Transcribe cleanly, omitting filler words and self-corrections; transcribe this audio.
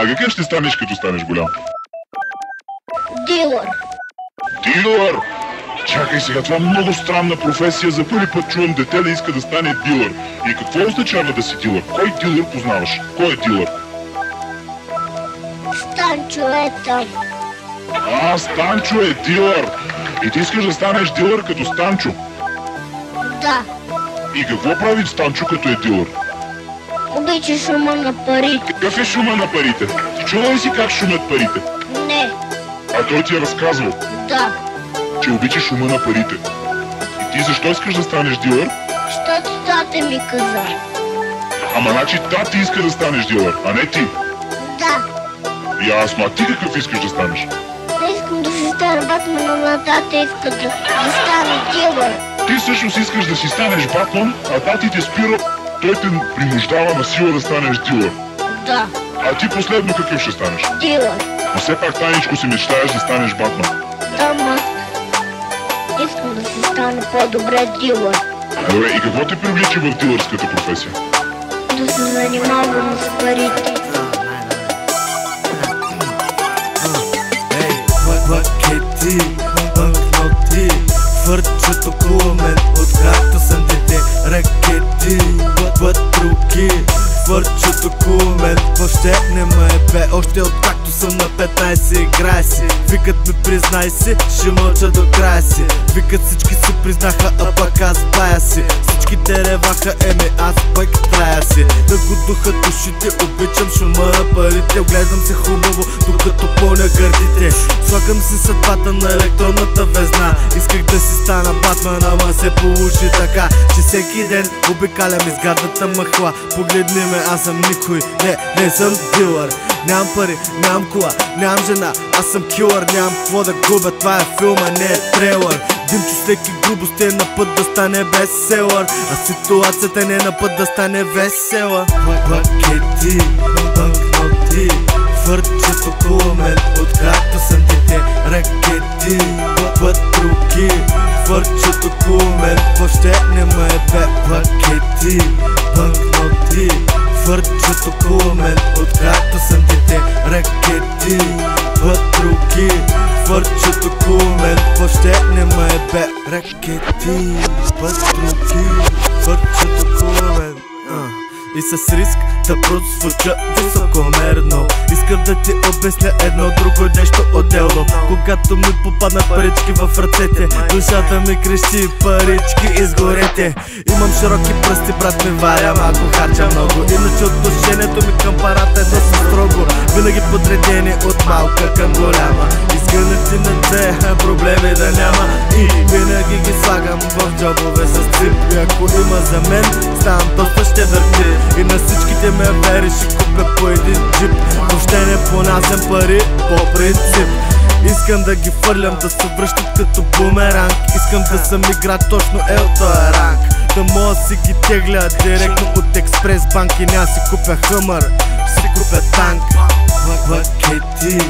А какъв ще станеш като станеш голям? Дилър. Дилър? Чакай сега, това е много странна професия. За първи път чувам дете да иска да стане дилър. И какво означава да си дилър? Кой дилър познаваш? Кой е дилър? Станчо е там. Станчо е дилър. И ти искаш да станеш дилър като Станчо? Да. И какво прави Станчо като е дилър? Обича шума на парите. Какъв е шума на парите? Ти чува ли си как шумят парите? Не. А той ти е разказвал, Да. че обича шума на парите. И ти защо искаш да станеш дилър? Щото тата ми каза. Ама значи тати иска да станеш дилър, а не ти. Да. Ясно, а ти какъв искаш да станеш? Не искам да си стана Батман, но на тата иска да стане дилър. Ти всъщност искаш да си станеш Батман, а тати те спира, той те принуждава на сила да станеш дилър. Да. А ти последно какъв ще станеш? Дилър. Но все пак тайничко си мечтаеш да станеш Батман. Да, ма. Искам да си стане по-добре дилър. Добре, и какво те привлича в дилърската професия? Да се занимавам с парите. Пакети, банкноти, хвърчат около мен, откакто съм дете. Ракети, патруки, хвърчат около мен. Въобще не ме е бе, още откакто съм на 15. Играй си, викат ми признай си, ще мълча до края си. Викат всички си признаха, а пак аз бая си. Всичките реваха, аз пък трая си. Да го духат ушите, обичам шума на парите. Огледам се хубаво, докато пълня гърдите. Слагам си съдбата на електронната везна. Исках да си стана Батман, ама се получи така, че всеки ден обикалям изгадната мъхла. Погледни ме, аз съм никой, не съм дилър. Нямам пари, нямам кола, нямам жена, аз съм килър. Нямам какво да губя, това е филма, не е трейлър. Димчо с леки грубости е на път да стане бестселър, а ситуацията не е на път да стане весела. Пакети, банкноти, хвърчат около мен, откакто съм дете. Ракети, патруки, хвърчат около мен. Въобще не ме е бе. Пакети, банкноти, хвърчат около мен, откакто съм дете. Ракети, патруки, хвърчат около мен. Въобще не ме е бе. Ракети, патруки, хвърчат около мен. И с риск да прозвуча високомерно, искам да ти обясня едно друго нещо отделно. Когато ми попаднат парички в ръцете, душата ми крещи: парички изгорете. Имам широки пръсти, брат, ми варя малко, харча много. Иначе отношението ми към парата е доста строго. Винаги подредени от малка към голяма. Изгънати на две, проблеми да няма. И винаги ги слагам в джобове с цип. И ако има за мен, ставам доста щедър тип. И на всичките ме вери, ще купя по един джип. Въобще не понасям пари по принцип. Искам да ги фърлям, да се връщат като бумеранг. Искам да съм играч, точно от този ранг. Да мога си ги тегля директно от Експрес банк. И няма си купя хъмър, си купя танк. Пакети,